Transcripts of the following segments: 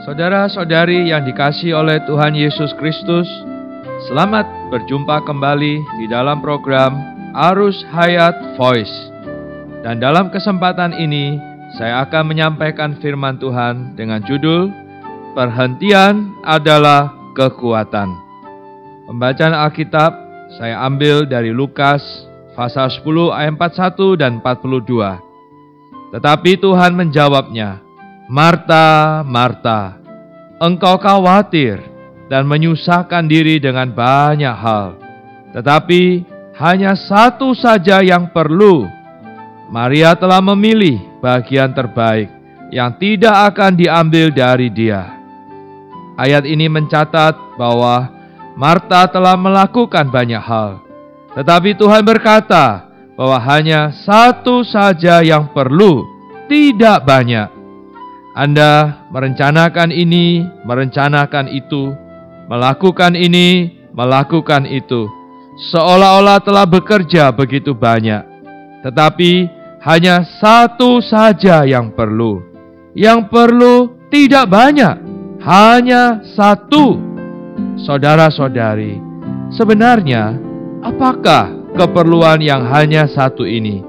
Saudara-saudari yang dikasihi oleh Tuhan Yesus Kristus, selamat berjumpa kembali di dalam program Arus Hayat Voice. Dan dalam kesempatan ini, saya akan menyampaikan firman Tuhan dengan judul Perhentian adalah Kekuatan. Pembacaan Alkitab saya ambil dari Lukas pasal 10 ayat 41 dan 42. Tetapi Tuhan menjawabnya, Marta, Marta, engkau khawatir dan menyusahkan diri dengan banyak hal. Tetapi hanya satu saja yang perlu. Maria telah memilih bagian terbaik yang tidak akan diambil dari dia. Ayat ini mencatat bahwa Marta telah melakukan banyak hal. Tetapi Tuhan berkata bahwa hanya satu saja yang perlu, tidak banyak. Anda merencanakan ini, merencanakan itu, melakukan ini, melakukan itu, seolah-olah telah bekerja begitu banyak. Tetapi hanya satu saja yang perlu. Yang perlu tidak banyak, hanya satu. Saudara-saudari, sebenarnya apakah keperluan yang hanya satu ini?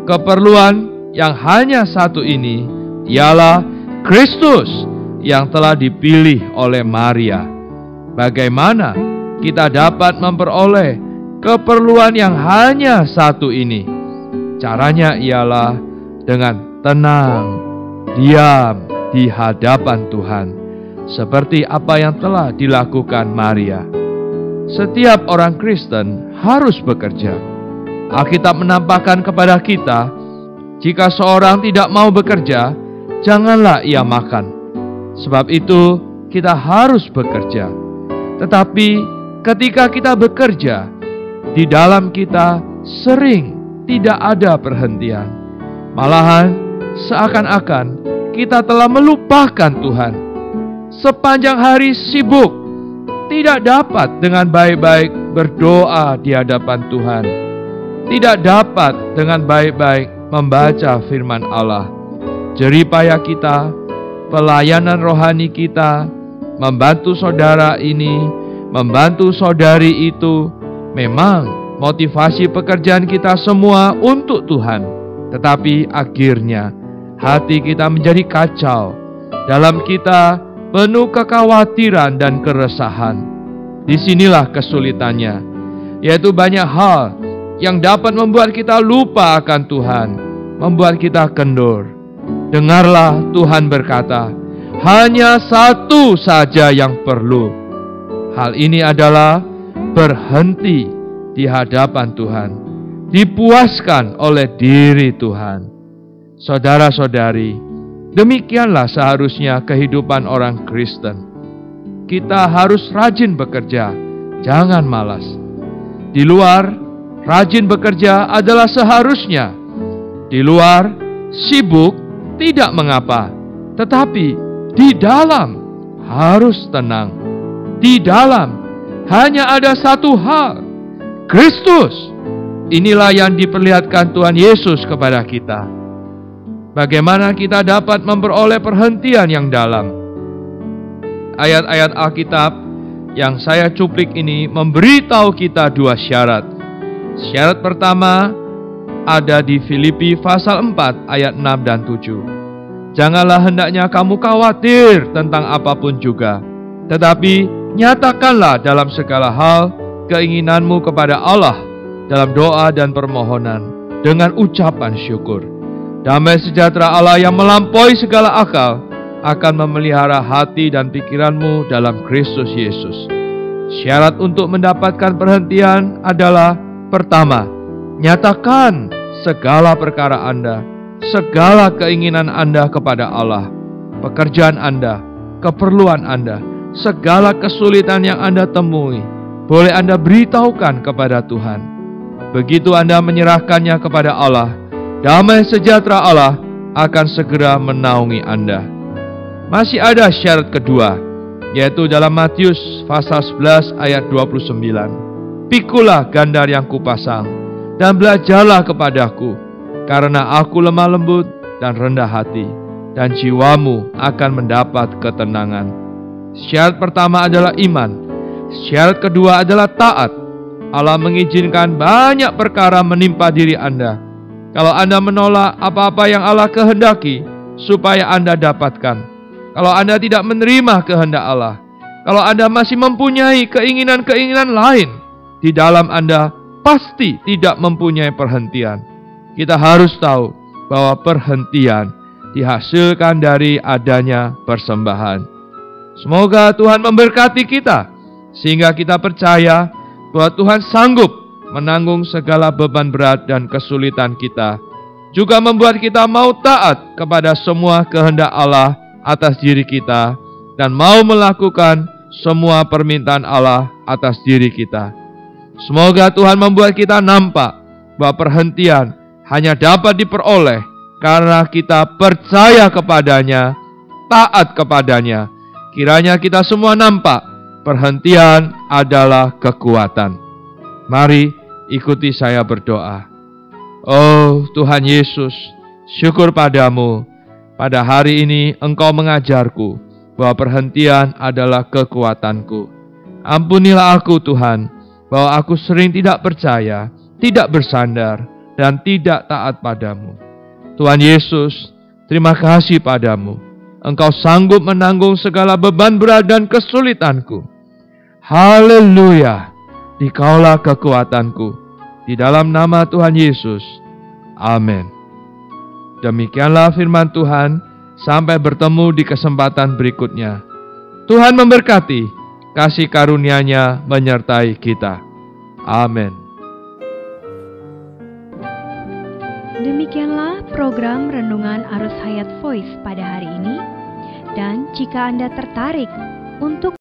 Keperluan yang hanya satu ini ialah Kristus yang telah dipilih oleh Maria. Bagaimana kita dapat memperoleh keperluan yang hanya satu ini? Caranya ialah dengan tenang, diam di hadapan Tuhan, seperti apa yang telah dilakukan Maria. Setiap orang Kristen harus bekerja. Alkitab menampakkan kepada kita, jika seorang tidak mau bekerja, janganlah ia makan. Sebab itu kita harus bekerja. Tetapi ketika kita bekerja, di dalam kita sering tidak ada perhentian. Malahan seakan-akan kita telah melupakan Tuhan. Sepanjang hari sibuk, tidak dapat dengan baik-baik berdoa di hadapan Tuhan. Tidak dapat dengan baik-baik membaca firman Allah. Jeripaya kita, pelayanan rohani kita, membantu saudara ini, membantu saudari itu, memang motivasi pekerjaan kita semua untuk Tuhan. Tetapi akhirnya hati kita menjadi kacau. Dalam kita penuh kekhawatiran dan keresahan. Disinilah kesulitannya, yaitu banyak hal yang dapat membuat kita lupa akan Tuhan, membuat kita kendur. Dengarlah Tuhan berkata, hanya satu saja yang perlu. Hal ini adalah berhenti di hadapan Tuhan, dipuaskan oleh diri Tuhan. Saudara-saudari, demikianlah seharusnya kehidupan orang Kristen. Kita harus rajin bekerja, jangan malas. Di luar, rajin bekerja adalah seharusnya. Di luar, sibuk tidak mengapa, tetapi di dalam harus tenang. Di dalam hanya ada satu hal, Kristus. Inilah yang diperlihatkan Tuhan Yesus kepada kita. Bagaimana kita dapat memperoleh perhentian yang dalam? Ayat-ayat Alkitab yang saya cuplik ini memberitahu kita dua syarat. Syarat pertama ada di Filipi pasal 4 ayat 6 dan 7. Janganlah hendaknya kamu khawatir tentang apapun juga, tetapi nyatakanlah dalam segala hal keinginanmu kepada Allah dalam doa dan permohonan dengan ucapan syukur. Damai sejahtera Allah yang melampaui segala akal akan memelihara hati dan pikiranmu dalam Kristus Yesus. Syarat untuk mendapatkan perhentian adalah pertama, nyatakan segala perkara Anda, segala keinginan Anda kepada Allah, pekerjaan Anda, keperluan Anda, segala kesulitan yang Anda temui, boleh Anda beritahukan kepada Tuhan. Begitu Anda menyerahkannya kepada Allah, damai sejahtera Allah akan segera menaungi Anda. Masih ada syarat kedua, yaitu dalam Matius pasal 11 ayat 29. Pikulah gandar yang kupasang, dan belajarlah kepadaku, karena aku lemah lembut dan rendah hati, dan jiwamu akan mendapat ketenangan. Syarat pertama adalah iman. Syarat kedua adalah taat. Allah mengizinkan banyak perkara menimpa diri Anda. Kalau Anda menolak apa-apa yang Allah kehendaki, supaya Anda dapatkan. Kalau Anda tidak menerima kehendak Allah, kalau Anda masih mempunyai keinginan-keinginan lain, di dalam Anda pasti tidak mempunyai perhentian. Kita harus tahu bahwa perhentian dihasilkan dari adanya persembahan. Semoga Tuhan memberkati kita, sehingga kita percaya bahwa Tuhan sanggup menanggung segala beban berat dan kesulitan kita, juga membuat kita mau taat kepada semua kehendak Allah atas diri kita, dan mau melakukan semua permintaan Allah atas diri kita. Semoga Tuhan membuat kita nampak bahwa perhentian hanya dapat diperoleh karena kita percaya kepadanya, taat kepadanya. Kiranya kita semua nampak perhentian adalah kekuatan. Mari ikuti saya berdoa. Oh Tuhan Yesus, syukur padamu. Pada hari ini Engkau mengajarku bahwa perhentian adalah kekuatanku. Ampunilah aku Tuhan, bahwa aku sering tidak percaya, tidak bersandar, dan tidak taat padamu. Tuhan Yesus, terima kasih padamu. Engkau sanggup menanggung segala beban berat dan kesulitanku. Haleluya, Dikaulah kekuatanku. Di dalam nama Tuhan Yesus. Amin. Demikianlah firman Tuhan. Sampai bertemu di kesempatan berikutnya. Tuhan memberkati, kasih karunia-Nya menyertai kita. Amin. Demikianlah program Renungan Arus Hayat Voice pada hari ini. Dan jika Anda tertarik untuk